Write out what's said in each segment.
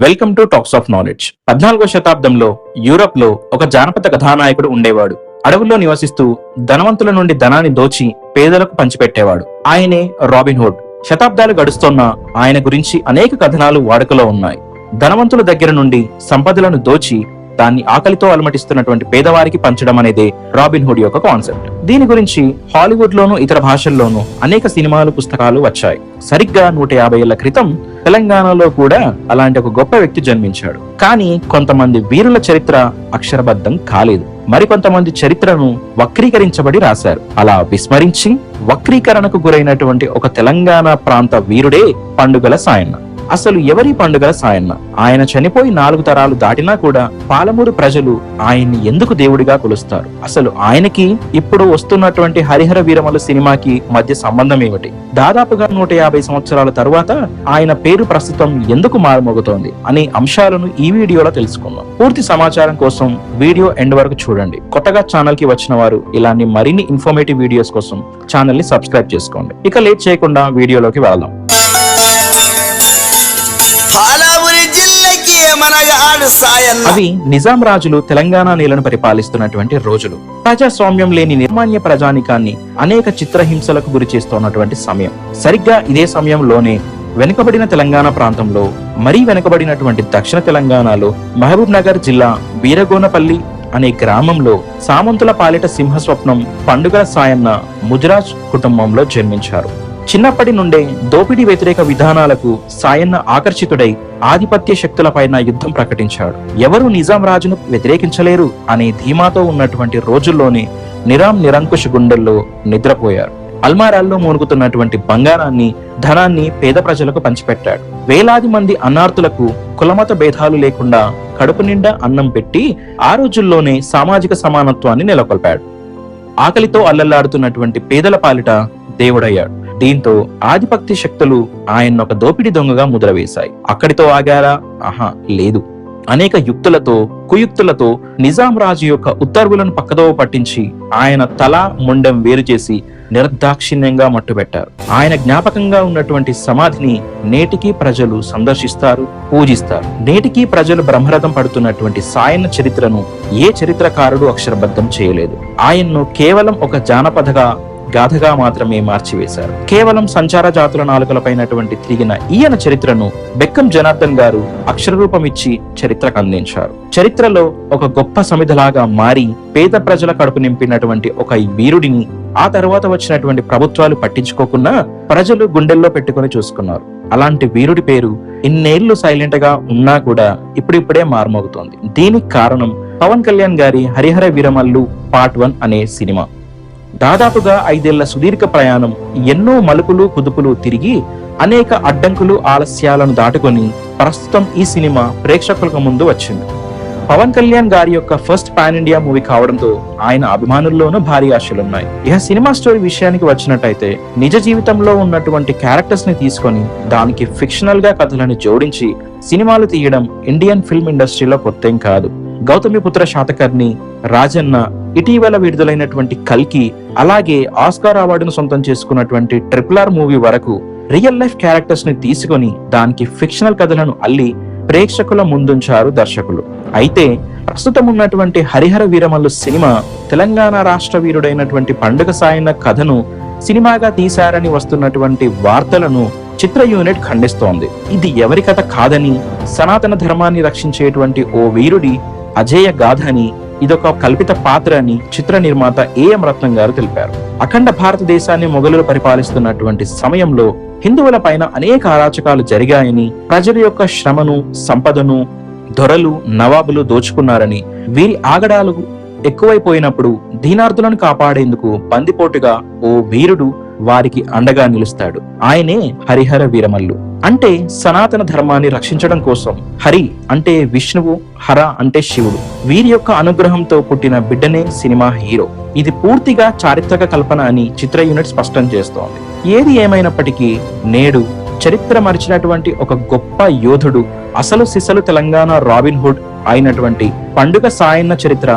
Welcome to talks of knowledge. 14వ శతాబ్దంలో Europe లో ఒక జానపద కథానాయకుడు ఉండేవాడు. అడవుల్లో నివసిస్తూ ధనవంతుల నుండి ధనాన్ని దోచి పేదలకు పంచిపెట్టేవాడు. ఆయనే రాబిన్ హుడ్. శతాబ్దాలు గడుస్తున్నా ఆయన గురించి అనేక కథనాలు వాడుకలో ఉన్నాయి. ధనవంతుల దగ్గర నుండి సంపదలను దోచి దాన్ని ఆకలితో అలమటిస్తున్నటువంటి పేదవారికి పంచడం అనేదే రాబిన్ హుడ్ యొక్క కాన్సెప్ట్. దీని గురించి హాలీవుడ్ లోను ఇతర భాషల్లోనూ అనేక సినిమాలు, పుస్తకాలు వచ్చాయి. సరిగ్గా 150 ఏళ్ల క్రితం తెలంగాణలో కూడా అలాంటి ఒక గొప్ప వ్యక్తి జన్మించాడు. కానీ కొంతమంది వీరుల చరిత్ర అక్షరబద్ధం కాలేదు. మరికొంతమంది చరిత్రను వక్రీకరించబడి రాశారు. అలా విస్మరించి వక్రీకరణకు గురైనటువంటి ఒక తెలంగాణ ప్రాంత వీరుడే పండుగల సాయన్న. అసలు ఎవరి పండుగల సాయన్న? ఆయన చనిపోయి 4 తరాలు దాటినా కూడా పాలమూరు ప్రజలు ఆయన్ని ఎందుకు దేవుడిగా కొలుస్తారు? అసలు ఆయనకి ఇప్పుడు వస్తున్నటువంటి హరిహర వీరమలు సినిమాకి మధ్య సంబంధం ఏమిటి? దాదాపుగా 150 సంవత్సరాల తరువాత ఆయన పేరు ప్రస్తుతం ఎందుకు మారుమోగుతోంది అనే అంశాలను ఈ వీడియోలో తెలుసుకుందాం. పూర్తి సమాచారం కోసం వీడియో ఎండ్ వరకు చూడండి. కొత్తగా ఛానల్ కి వచ్చిన వారు ఇలాంటి మరిన్ని ఇన్ఫర్మేటివ్ వీడియోస్ కోసం ఛానల్ ని సబ్స్క్రైబ్ చేసుకోండి. ఇక లేట్ చేయకుండా వీడియోలోకి వెళ్దాం. అవి నిజాం రాజులు తెలంగాణ నేలను పరిపాలిస్తున్నటువంటి రోజులు. ప్రజాస్వామ్యం లేని నిర్మాణ్య ప్రజానికాన్ని అనేక చిత్రహింసలకు గురి చేస్తున్నటువంటి సమయం. సరిగ్గా ఇదే సమయంలోనే వెనుకబడిన తెలంగాణ ప్రాంతంలో, మరీ వెనుకబడినటువంటి దక్షిణ తెలంగాణలో మహబూబ్ నగర్ జిల్లా వీరగోనపల్లి అనే గ్రామంలో సామంతుల పాలిట సింహస్వప్నం పండుగల సాయన్న ముజరాజ్ కుటుంబంలో జన్మించారు. చిన్నప్పటి నుండే దోపిడీ వ్యతిరేక విధానాలకు సాయన్న ఆకర్షితుడై ఆధిపత్య శక్తులపైన యుద్ధం ప్రకటించాడు. ఎవరు నిజాం రాజును వ్యతిరేకించలేరు అనే ధీమాతో ఉన్నటువంటి రోజుల్లోనే నిరంకుశ గుండెల్లో నిద్రపోయారు. అల్మారాల్లో మూనుగుతున్నటువంటి బంగారాన్ని, ధనాన్ని పేద ప్రజలకు పంచిపెట్టాడు. వేలాది మంది అన్నార్తులకు కులమత భేదాలు లేకుండా కడుపు నిండా అన్నం పెట్టి ఆ రోజుల్లోనే సామాజిక సమానత్వాన్ని నెలకొల్పాడు. ఆకలితో అల్లల్లాడుతున్నటువంటి పేదల పాలిట దేవుడయ్యాడు. దీంతో ఆధిపత్య శక్తులు ఆయన ఒక దోపిడీ దొంగగా ముద్రవేశాయి. అక్కడితో ఆగారా? ఆహా, లేదు. అనేక యుక్తులతో, కుయుక్తులతో నిజాం రాజు యొక్క ఉత్తర్వులను పక్కదోవ పట్టించి ఆయన తల మొండెం వేరు చేసి నిర్దాక్షిణ్యంగా మట్టుబెట్టారు. ఆయన జ్ఞాపకంగా ఉన్నటువంటి సమాధిని నేటికి ప్రజలు సందర్శిస్తారు, పూజిస్తారు. నేటికి ప్రజలు బ్రహ్మరథం పడుతున్నటువంటి సాయన్న చరిత్రను ఏ చరిత్రకారుడు అక్షరబద్ధం చేయలేదు. ఆయన్ను కేవలం ఒక జానపదగా, గాథగా మాత్రమే మార్చివేశారు. కేవలం సంచార జాతుల నాలుకలపైనటువంటి తిరిగిన ఈయన చరిత్రను బెక్కం జనార్దన్ గారు అక్షరరూపం ఇచ్చి చరిత్రకు అందించారు. చరిత్రలో ఒక గొప్ప సమిధలాగా మారి పేద ప్రజల కడుపు నింపినటువంటి ఒక వీరుడిని ఆ తర్వాత వచ్చినటువంటి ప్రభుత్వాలు పట్టించుకోకుండా ప్రజలు గుండెల్లో పెట్టుకుని చూసుకున్నారు. అలాంటి వీరుడి పేరు ఇన్నేళ్లు సైలెంట్ గా ఉన్నా కూడా ఇప్పుడిప్పుడే మారుమోగుతోంది. దీనికి కారణం పవన్ కళ్యాణ్ గారి హరిహర వీరమల్లు పార్ట్ 1 అనే సినిమా. దాదాపుగా 5 ఏళ్ల సుదీర్ఘ ప్రయాణం, ఎన్నో మలుపులు కుదుపులు తిరిగి అనేక అడ్డంకులు, ఆలస్యాలను దాటుకొని ప్రస్తుతం ఈ సినిమా ప్రేక్షకులకు ముందు వచ్చింది. పవన్ కళ్యాణ్ గారి యొక్క ఫస్ట్ పాన్ ఇండియా మూవీ కావడంతో ఆయన అభిమానుల్లోనూ భారీ ఆశలున్నాయి. ఇక సినిమా స్టోరీ విషయానికి వచ్చినట్టయితే నిజ జీవితంలో ఉన్నటువంటి క్యారెక్టర్స్ ని తీసుకొని దానికి ఫిక్షనల్ గా కథలను జోడించి సినిమాలు తీయడం ఇండియన్ ఫిల్మ్ ఇండస్ట్రీలో కొత్తేం కాదు. గౌతమిపుత్ర శాతకర్ణి, రాజన్న, ఇటీవల విడుదలైనటువంటి కల్కి, అలాగే ఆస్కార్ అవార్డును సొంతం చేసుకున్నటువంటి RRR మూవీ వరకు రియల్ లైఫ్ క్యారెక్టర్స్ ని తీసుకొని దానికి ఫిక్షనల్ కథలను అల్లి ప్రేక్షకుల ముందుంచారు దర్శకులు. అయితే ప్రస్తుతం ఉన్నటువంటి హరిహర వీరమల్లు సినిమా తెలంగాణ రాష్ట్ర వీరుడైనటువంటి పండుగ సాయన్న కథను సినిమాగా తీశారని వస్తున్నటువంటి వార్తలను చిత్ర యూనిట్ ఖండిస్తోంది. ఇది ఎవరి కథ కాదని, సనాతన ధర్మాన్ని రక్షించేటువంటి ఓ వీరుడి అజేయ గాథ అని, ఇదొక కల్పిత పాత్ర అని చిత్ర నిర్మాత AM రత్నం గారు తెలిపారు. అఖండ భారతదేశాన్ని మొఘలులు పరిపాలిస్తున్నటువంటి సమయంలో హిందువుల పైన అనేక అరాచకాలు జరిగాయని, ప్రజల యొక్క శ్రమను, సంపదను దొరలు, నవాబులు దోచుకున్నారని, వీరి ఆగడాలు ఎక్కువైపోయినప్పుడు దీనార్దులను కాపాడేందుకు బందిపోటుగా ఓ వీరుడు వారికి అండగా నిలుస్తాడు. ఆయనే హరిహర వీరమల్లు. అంటే సనాతన ధర్మాన్ని రక్షించడం కోసం హరి అంటే విష్ణువు, హర అంటే శివుడు. వీరి యొక్క అనుగ్రహంతో పుట్టిన బిడ్డనే సినిమా హీరో. ఇది పూర్తిగా చారిత్రక కల్పన అని చిత్ర యూనిట్ స్పష్టం చేస్తోంది. ఏది ఏమైనప్పటికీ నేడు చరిత్ర మరిచినటువంటి ఒక గొప్ప యోధుడు, అసలు సిసలు తెలంగాణ రాబిన్ హుడ్ అయినటువంటి పండుగ సాయన్న చరిత్ర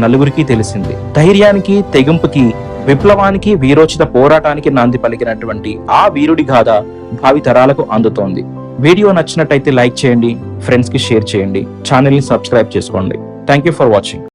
నలుగురికి తెలిసింది. ధైర్యానికి, తెగింపుకి, విప్లవానికి, వీరోచిత పోరాటానికి నాంది పలికినటువంటి ఆ వీరుడి గాథ భావితరాలకు అందుతోంది. వీడియో నచ్చినట్టయితే లైక్ చేయండి, ఫ్రెండ్స్ కి షేర్ చేయండి, ఛానల్ ని సబ్స్క్రైబ్ చేసుకోండి. Thank you for watching.